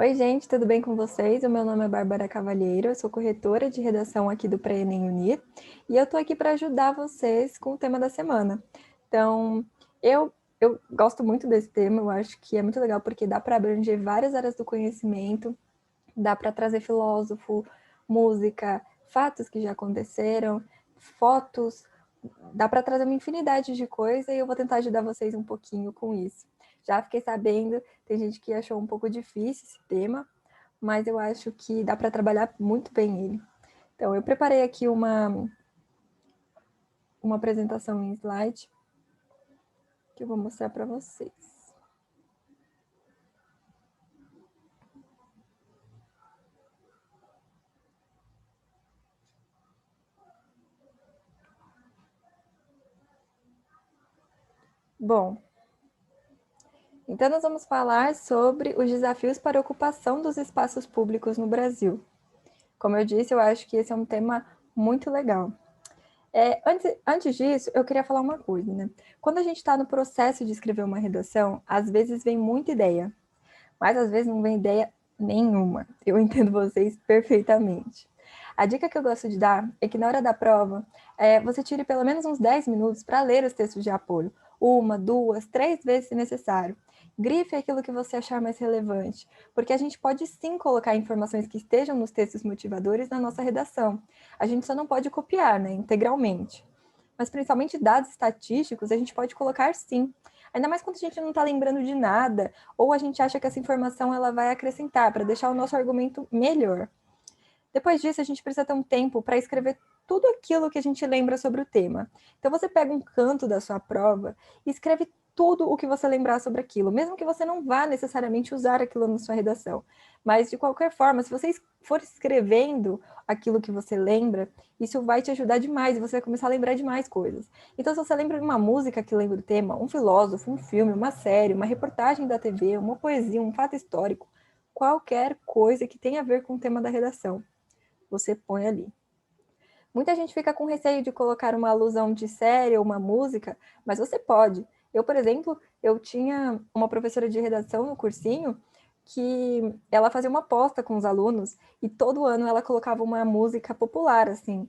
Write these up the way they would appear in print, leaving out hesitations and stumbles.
Oi, gente, tudo bem com vocês? O meu nome é Bárbara Cavalheiro, eu sou corretora de redação aqui do Pré-ENEM Unir e eu tô aqui para ajudar vocês com o tema da semana. Então, eu gosto muito desse tema, eu acho que é muito legal porque dá para abranger várias áreas do conhecimento, dá para trazer filósofo, música, fatos que já aconteceram, fotos, dá para trazer uma infinidade de coisas e eu vou tentar ajudar vocês um pouquinho com isso. Já fiquei sabendo, tem gente que achou um pouco difícil esse tema, mas eu acho que dá para trabalhar muito bem ele. Então, eu preparei aqui uma apresentação em slide que eu vou mostrar para vocês. Bom, então nós vamos falar sobre os desafios para a ocupação dos espaços públicos no Brasil. Como eu disse, eu acho que esse é um tema muito legal. Antes disso, eu queria falar uma coisa, né? Quando a gente está no processo de escrever uma redação, às vezes vem muita ideia, mas às vezes não vem ideia nenhuma. Eu entendo vocês perfeitamente. A dica que eu gosto de dar é que na hora da prova, você tire pelo menos uns 10 minutos para ler os textos de apoio. Uma, duas, três vezes se necessário. Grife aquilo que você achar mais relevante, porque a gente pode sim colocar informações que estejam nos textos motivadores na nossa redação. A gente só não pode copiar, né, integralmente. Mas principalmente dados estatísticos, a gente pode colocar sim. Ainda mais quando a gente não está lembrando de nada, ou a gente acha que essa informação ela vai acrescentar para deixar o nosso argumento melhor. Depois disso, a gente precisa ter um tempo para escrever tudo aquilo que a gente lembra sobre o tema. Então, você pega um canto da sua prova e escreve tudo o que você lembrar sobre aquilo, mesmo que você não vá necessariamente usar aquilo na sua redação. Mas, de qualquer forma, se você for escrevendo aquilo que você lembra, isso vai te ajudar demais e você vai começar a lembrar de mais coisas. Então, se você lembra de uma música que lembra o tema, um filósofo, um filme, uma série, uma reportagem da TV, uma poesia, um fato histórico, qualquer coisa que tenha a ver com o tema da redação, você põe ali. Muita gente fica com receio de colocar uma alusão de série ou uma música, mas você pode. Eu, por exemplo, eu tinha uma professora de redação no cursinho que ela fazia uma aposta com os alunos e todo ano ela colocava uma música popular, assim.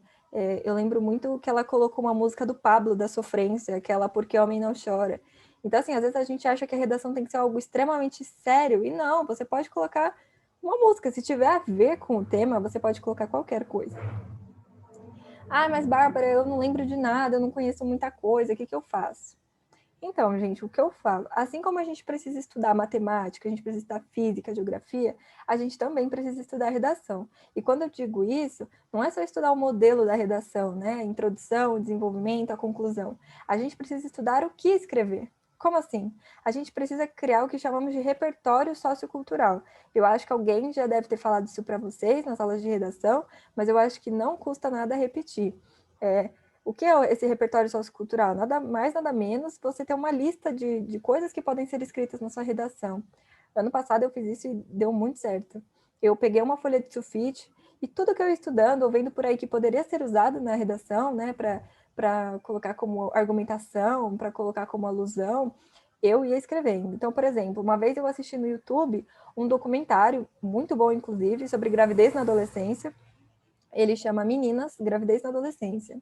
Eu lembro muito que ela colocou uma música do Pablo, da Sofrência, aquela Porque Homem Não Chora. Então, assim, às vezes a gente acha que a redação tem que ser algo extremamente sério, e não, você pode colocar uma música. Se tiver a ver com o tema, você pode colocar qualquer coisa. Ah, mas Bárbara, eu não lembro de nada, eu não conheço muita coisa, o que eu faço? Então, gente, o que eu falo? Assim como a gente precisa estudar matemática, a gente precisa estudar física, geografia, a gente também precisa estudar redação. E quando eu digo isso, não é só estudar o modelo da redação, né? A introdução, o desenvolvimento, a conclusão. A gente precisa estudar o que escrever. Como assim? A gente precisa criar o que chamamos de repertório sociocultural. Eu acho que alguém já deve ter falado isso para vocês nas aulas de redação, mas eu acho que não custa nada repetir. O que é esse repertório sociocultural? Nada mais, nada menos, você ter uma lista de coisas que podem ser escritas na sua redação. Ano passado eu fiz isso e deu muito certo. Eu peguei uma folha de sulfite e tudo que eu ia estudando, ou vendo por aí que poderia ser usado na redação, né, para colocar como argumentação, para colocar como alusão, eu ia escrevendo. Então, por exemplo, uma vez eu assisti no YouTube um documentário, muito bom inclusive, sobre gravidez na adolescência. Ele chama Meninas, Gravidez na Adolescência.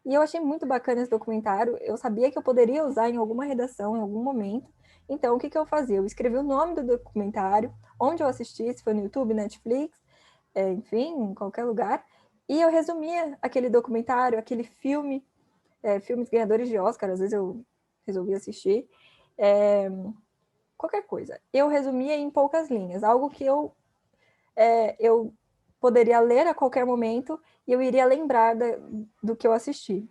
E eu achei muito bacana esse documentário. Eu sabia que eu poderia usar em alguma redação, em algum momento. Então, o que eu fazia? Eu escrevi o nome do documentário, onde eu assisti, se foi no YouTube, Netflix, enfim, em qualquer lugar. E eu resumia aquele documentário, aquele filme, filmes ganhadores de Oscar, às vezes eu resolvi assistir. Qualquer coisa. Eu resumia em poucas linhas, algo que eu poderia ler a qualquer momento e eu iria lembrar do que eu assisti.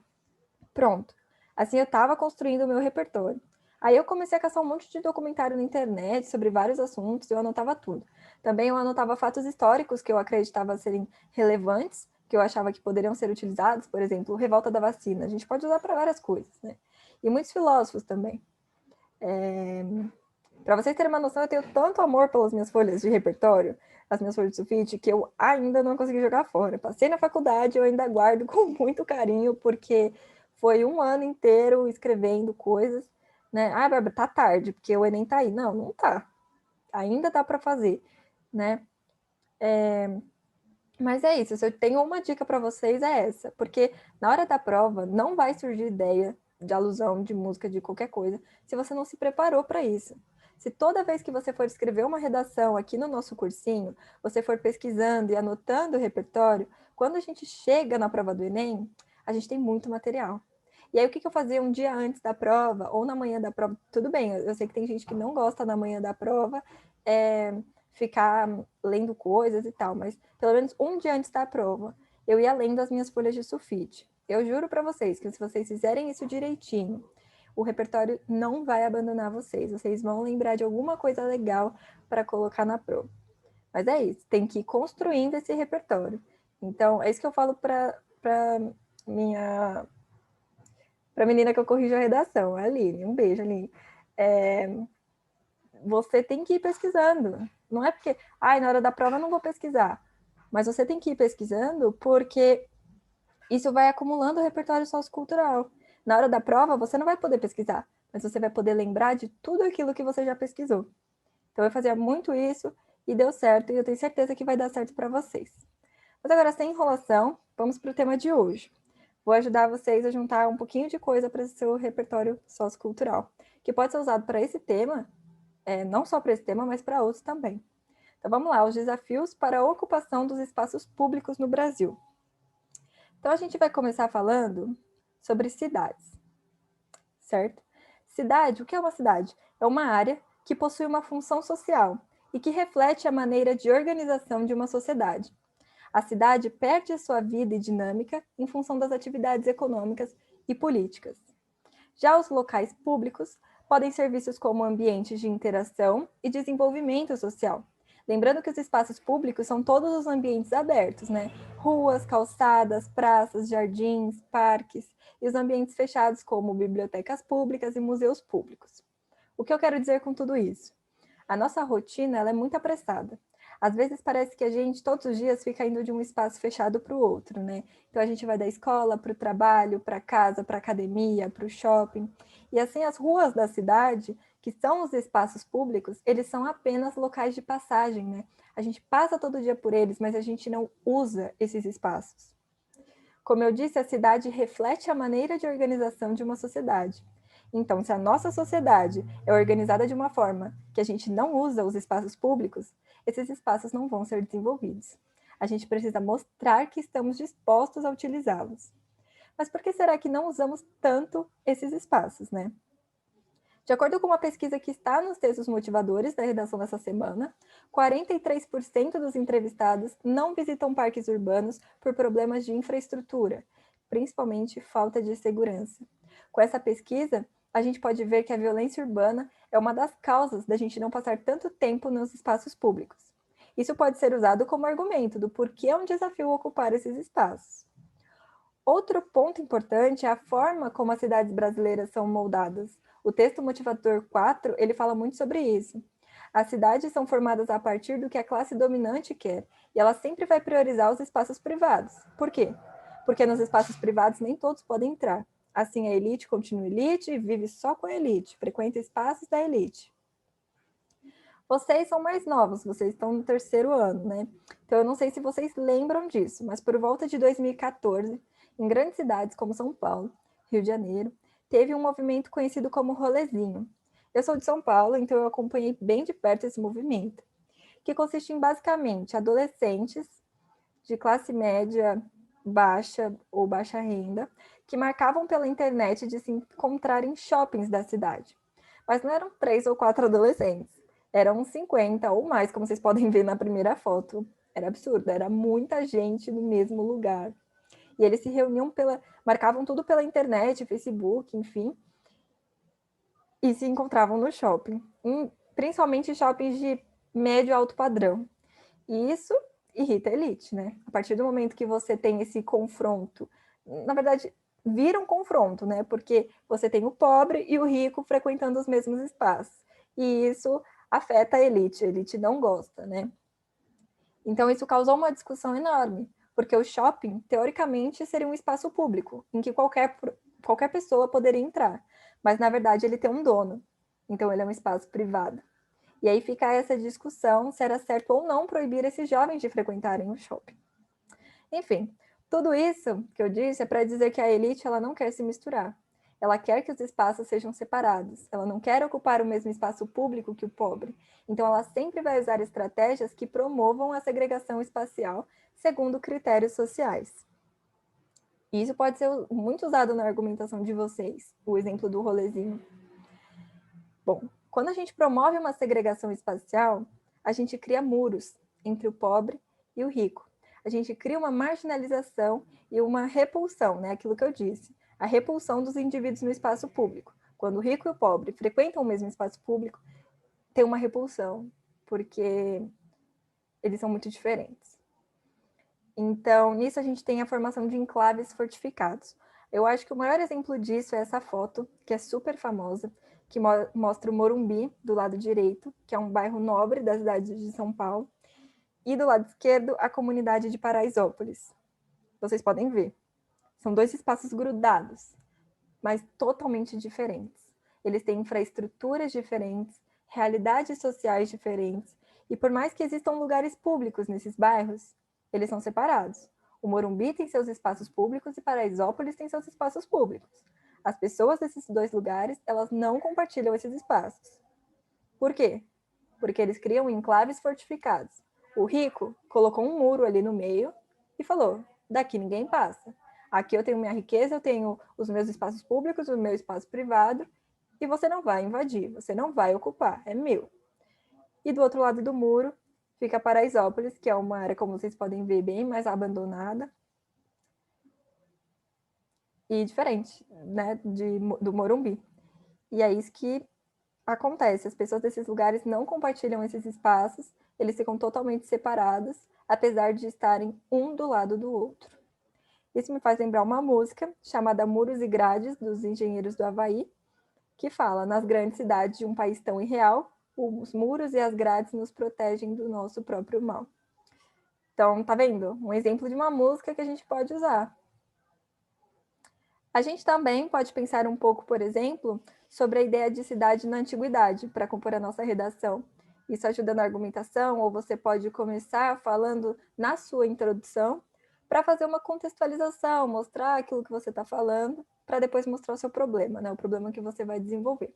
Pronto. Assim eu estava construindo o meu repertório. Aí eu comecei a caçar um monte de documentário na internet sobre vários assuntos, eu anotava tudo. Também eu anotava fatos históricos que eu acreditava serem relevantes, que eu achava que poderiam ser utilizados, por exemplo, revolta da vacina. A gente pode usar para várias coisas, né? E muitos filósofos também. Para vocês terem uma noção, eu tenho tanto amor pelas minhas folhas de repertório, as minhas folhas de sulfite, que eu ainda não consegui jogar fora. Passei na faculdade, eu ainda guardo com muito carinho, porque foi um ano inteiro escrevendo coisas, né? Ah, Bárbara, tá tarde, porque o Enem tá aí. Não, não tá. Ainda dá para fazer. né? Mas é isso, se eu tenho uma dica para vocês é essa, porque na hora da prova não vai surgir ideia de alusão, de música, de qualquer coisa, se você não se preparou para isso. Se toda vez que você for escrever uma redação aqui no nosso cursinho, você for pesquisando e anotando o repertório, quando a gente chega na prova do Enem, a gente tem muito material. E aí, o que eu fazia um dia antes da prova, ou na manhã da prova? Tudo bem, eu sei que tem gente que não gosta na manhã da prova, ficar lendo coisas e tal, mas pelo menos um dia antes da prova, eu ia lendo as minhas folhas de sulfite. Eu juro para vocês que se vocês fizerem isso direitinho, o repertório não vai abandonar vocês. Vocês vão lembrar de alguma coisa legal para colocar na prova. Mas é isso, tem que ir construindo esse repertório. Então, é isso que eu falo para minha para a menina que eu corrijo a redação, a Aline. Um beijo, Aline. Você tem que ir pesquisando. Não é porque, na hora da prova eu não vou pesquisar. Mas você tem que ir pesquisando porque isso vai acumulando o repertório sociocultural. Na hora da prova, você não vai poder pesquisar, mas você vai poder lembrar de tudo aquilo que você já pesquisou. Então, eu fazia muito isso e deu certo, e eu tenho certeza que vai dar certo para vocês. Mas agora, sem enrolação, vamos para o tema de hoje. Vou ajudar vocês a juntar um pouquinho de coisa para o seu repertório sociocultural, que pode ser usado para esse tema, não só para esse tema, mas para outros também. Então vamos lá, os desafios para a ocupação dos espaços públicos no Brasil. Então a gente vai começar falando sobre cidades, certo? Cidade, o que é uma cidade? É uma área que possui uma função social e que reflete a maneira de organização de uma sociedade. A cidade perde a sua vida e dinâmica em função das atividades econômicas e políticas. Já os locais públicos podem ser vistos como ambientes de interação e desenvolvimento social. Lembrando que os espaços públicos são todos os ambientes abertos, né? Ruas, calçadas, praças, jardins, parques, e os ambientes fechados como bibliotecas públicas e museus públicos. O que eu quero dizer com tudo isso? A nossa rotina ela é muito apressada. Às vezes parece que a gente, todos os dias, fica indo de um espaço fechado para o outro, né? Então a gente vai da escola para o trabalho, para casa, para a academia, para o shopping. E assim, as ruas da cidade, que são os espaços públicos, eles são apenas locais de passagem, né? A gente passa todo dia por eles, mas a gente não usa esses espaços. Como eu disse, a cidade reflete a maneira de organização de uma sociedade. Então, se a nossa sociedade é organizada de uma forma que a gente não usa os espaços públicos, esses espaços não vão ser desenvolvidos. A gente precisa mostrar que estamos dispostos a utilizá-los. Mas por que será que não usamos tanto esses espaços, né? De acordo com uma pesquisa que está nos textos motivadores da redação dessa semana, 43% dos entrevistados não visitam parques urbanos por problemas de infraestrutura, principalmente falta de segurança. Com essa pesquisa, a gente pode ver que a violência urbana é uma das causas da gente não passar tanto tempo nos espaços públicos. Isso pode ser usado como argumento do porquê é um desafio ocupar esses espaços. Outro ponto importante é a forma como as cidades brasileiras são moldadas. O texto motivador 4, ele fala muito sobre isso. As cidades são formadas a partir do que a classe dominante quer, e ela sempre vai priorizar os espaços privados. Por quê? Porque nos espaços privados nem todos podem entrar. Assim, a elite continua elite e vive só com a elite, frequenta espaços da elite. Vocês são mais novos, vocês estão no terceiro ano, né? Então, eu não sei se vocês lembram disso, mas por volta de 2014, em grandes cidades como São Paulo, Rio de Janeiro, teve um movimento conhecido como Rolezinho. Eu sou de São Paulo, então eu acompanhei bem de perto esse movimento, que consiste em basicamente adolescentes de classe média baixa ou baixa renda, que marcavam pela internet de se encontrar em shoppings da cidade. Mas não eram 3 ou 4 adolescentes, eram 50 ou mais, como vocês podem ver na primeira foto. Era absurdo, era muita gente no mesmo lugar. E eles se reuniam marcavam tudo pela internet, Facebook, enfim, e se encontravam no shopping, principalmente shoppings de médio e alto padrão. E isso irrita a elite, né? A partir do momento que você tem esse confronto, na verdade, vira um confronto, né? Porque você tem o pobre e o rico frequentando os mesmos espaços. E isso afeta a elite não gosta, né? Então, isso causou uma discussão enorme, porque o shopping, teoricamente, seria um espaço público, em que qualquer pessoa poderia entrar. Mas, na verdade, ele tem um dono. Então, ele é um espaço privado. E aí fica essa discussão se era certo ou não proibir esses jovens de frequentarem o shopping. Enfim, tudo isso que eu disse é para dizer que a elite ela não quer se misturar. Ela quer que os espaços sejam separados. Ela não quer ocupar o mesmo espaço público que o pobre. Então, ela sempre vai usar estratégias que promovam a segregação espacial segundo critérios sociais. E isso pode ser muito usado na argumentação de vocês, o exemplo do rolezinho. Bom, quando a gente promove uma segregação espacial, a gente cria muros entre o pobre e o rico. A gente cria uma marginalização e uma repulsão, né? Aquilo que eu disse, a repulsão dos indivíduos no espaço público. Quando o rico e o pobre frequentam o mesmo espaço público, tem uma repulsão, porque eles são muito diferentes. Então, nisso a gente tem a formação de enclaves fortificados. Eu acho que o maior exemplo disso é essa foto, que é super famosa, que mostra o Morumbi, do lado direito, que é um bairro nobre da cidade de São Paulo, e do lado esquerdo, a comunidade de Paraisópolis. Vocês podem ver. São dois espaços grudados, mas totalmente diferentes. Eles têm infraestruturas diferentes, realidades sociais diferentes, e por mais que existam lugares públicos nesses bairros, eles são separados. O Morumbi tem seus espaços públicos e Paraisópolis tem seus espaços públicos. As pessoas desses dois lugares, elas não compartilham esses espaços. Por quê? Porque eles criam enclaves fortificados. O rico colocou um muro ali no meio e falou: daqui ninguém passa. Aqui eu tenho minha riqueza, eu tenho os meus espaços públicos, o meu espaço privado, e você não vai invadir, você não vai ocupar, é meu. E do outro lado do muro fica Paraisópolis, que é uma área, como vocês podem ver, bem mais abandonada e diferente, né, do Morumbi. E é isso que acontece, as pessoas desses lugares não compartilham esses espaços, eles ficam totalmente separados, apesar de estarem um do lado do outro. Isso me faz lembrar uma música chamada Muros e Grades, dos Engenheiros do Havaí, que fala: nas grandes cidades de um país tão irreal, os muros e as grades nos protegem do nosso próprio mal. Então, tá vendo? Um exemplo de uma música que a gente pode usar. A gente também pode pensar um pouco, por exemplo, sobre a ideia de cidade na antiguidade, para compor a nossa redação. Isso ajuda na argumentação, ou você pode começar falando na sua introdução, para fazer uma contextualização, mostrar aquilo que você está falando, para depois mostrar o seu problema, né? O problema que você vai desenvolver.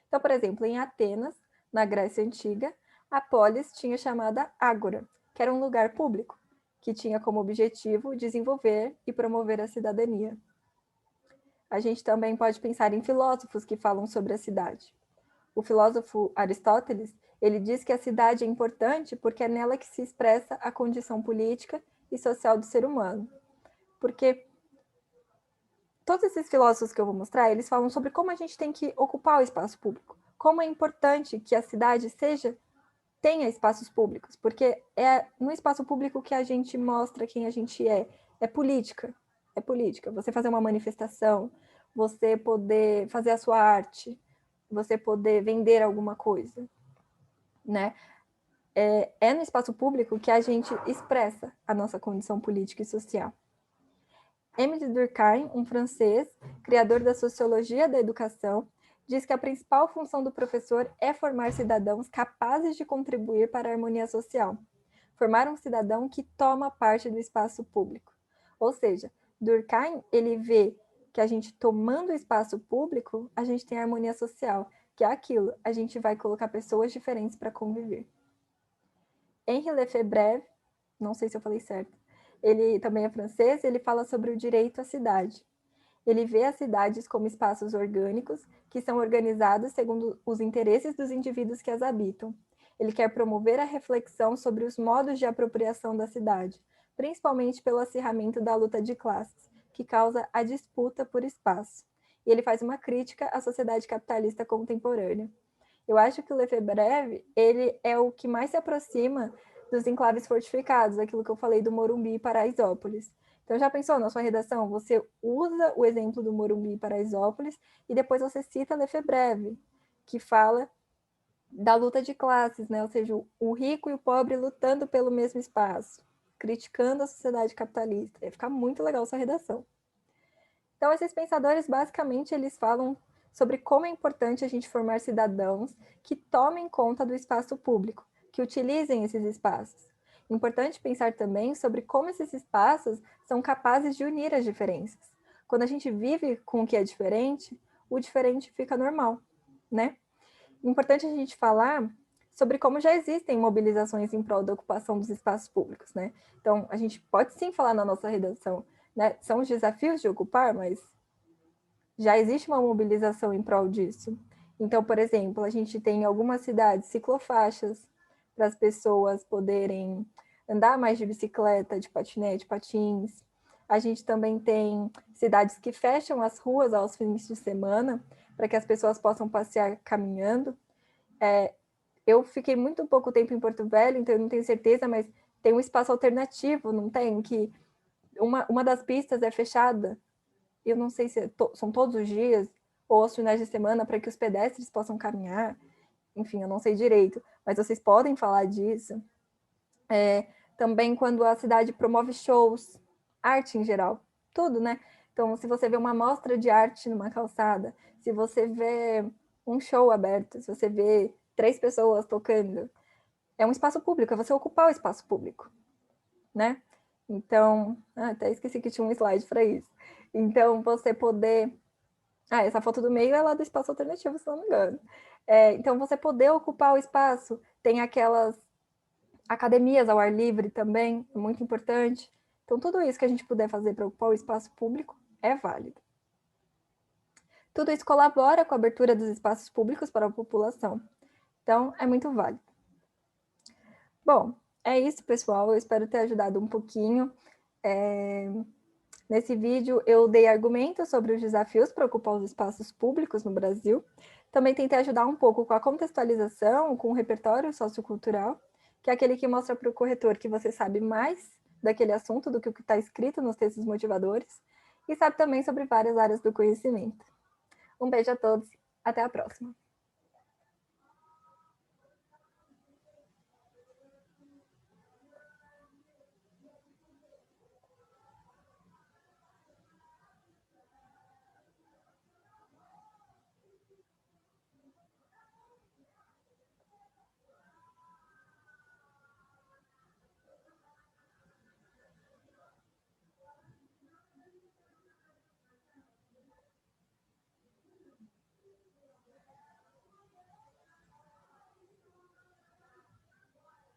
Então, por exemplo, em Atenas, na Grécia Antiga, a polis tinha chamada Ágora, que era um lugar público, que tinha como objetivo desenvolver e promover a cidadania. A gente também pode pensar em filósofos que falam sobre a cidade. O filósofo Aristóteles, ele diz que a cidade é importante porque é nela que se expressa a condição política e social do ser humano. Porque todos esses filósofos que eu vou mostrar, eles falam sobre como a gente tem que ocupar o espaço público, como é importante que a cidade tenha espaços públicos, porque é no espaço público que a gente mostra quem a gente é política, é política. Você fazer uma manifestação, você poder fazer a sua arte, você poder vender alguma coisa, né? É no espaço público que a gente expressa a nossa condição política e social. Émile Durkheim, um francês, criador da sociologia da educação, diz que a principal função do professor é formar cidadãos capazes de contribuir para a harmonia social. Formar um cidadão que toma parte do espaço público. Ou seja, Durkheim, ele vê que a gente tomando o espaço público, a gente tem a harmonia social, que é aquilo, a gente vai colocar pessoas diferentes para conviver. Henri Lefebvre, não sei se eu falei certo, ele também é francês, ele fala sobre o direito à cidade. Ele vê as cidades como espaços orgânicos que são organizados segundo os interesses dos indivíduos que as habitam. Ele quer promover a reflexão sobre os modos de apropriação da cidade, principalmente pelo acirramento da luta de classes, que causa a disputa por espaço. E ele faz uma crítica à sociedade capitalista contemporânea. Eu acho que o Lefebvre, ele é o que mais se aproxima dos enclaves fortificados, aquilo que eu falei do Morumbi e Paraisópolis. Então, já pensou na sua redação? Você usa o exemplo do Morumbi e Paraisópolis e depois você cita Lefebvre, que fala da luta de classes, né? Ou seja, o rico e o pobre lutando pelo mesmo espaço, criticando a sociedade capitalista. Ia ficar muito legal essa redação. Então, esses pensadores, basicamente, eles falam sobre como é importante a gente formar cidadãos que tomem conta do espaço público, que utilizem esses espaços. Importante pensar também sobre como esses espaços são capazes de unir as diferenças. Quando a gente vive com o que é diferente, o diferente fica normal, né? Importante a gente falar sobre como já existem mobilizações em prol da ocupação dos espaços públicos, né? Então, a gente pode sim falar na nossa redação, né? São os desafios de ocupar, mas já existe uma mobilização em prol disso. Então, por exemplo, a gente tem em algumas cidades ciclofaixas para as pessoas poderem andar mais de bicicleta, de patinete, patins. A gente também tem cidades que fecham as ruas aos fins de semana para que as pessoas possam passear caminhando. Eu fiquei muito pouco tempo em Porto Velho, então eu não tenho certeza, mas tem um espaço alternativo, não tem? Que uma das pistas é fechada. Eu não sei se são todos os dias ou aos finais de semana para que os pedestres possam caminhar. Enfim, eu não sei direito, mas vocês podem falar disso. Também quando a cidade promove shows, arte em geral, tudo, né? Então, se você vê uma mostra de arte numa calçada, se você vê um show aberto, se você vê 3 pessoas tocando, é um espaço público, é você ocupar o espaço público, né? Então, até esqueci que tinha um slide para isso. Então, você poder... essa foto do meio é lá do espaço alternativo, se não me engano. Então, você poder ocupar o espaço, tem aquelas academias ao ar livre também, é muito importante. Então, tudo isso que a gente puder fazer para ocupar o espaço público é válido. Tudo isso colabora com a abertura dos espaços públicos para a população. Então, é muito válido. Bom, é isso, pessoal. Eu espero ter ajudado um pouquinho. Nesse vídeo, eu dei argumentos sobre os desafios para ocupar os espaços públicos no Brasil. Também tentei ajudar um pouco com a contextualização, com o repertório sociocultural, que é aquele que mostra para o corretor que você sabe mais daquele assunto do que o que está escrito nos textos motivadores, e sabe também sobre várias áreas do conhecimento. Um beijo a todos, até a próxima!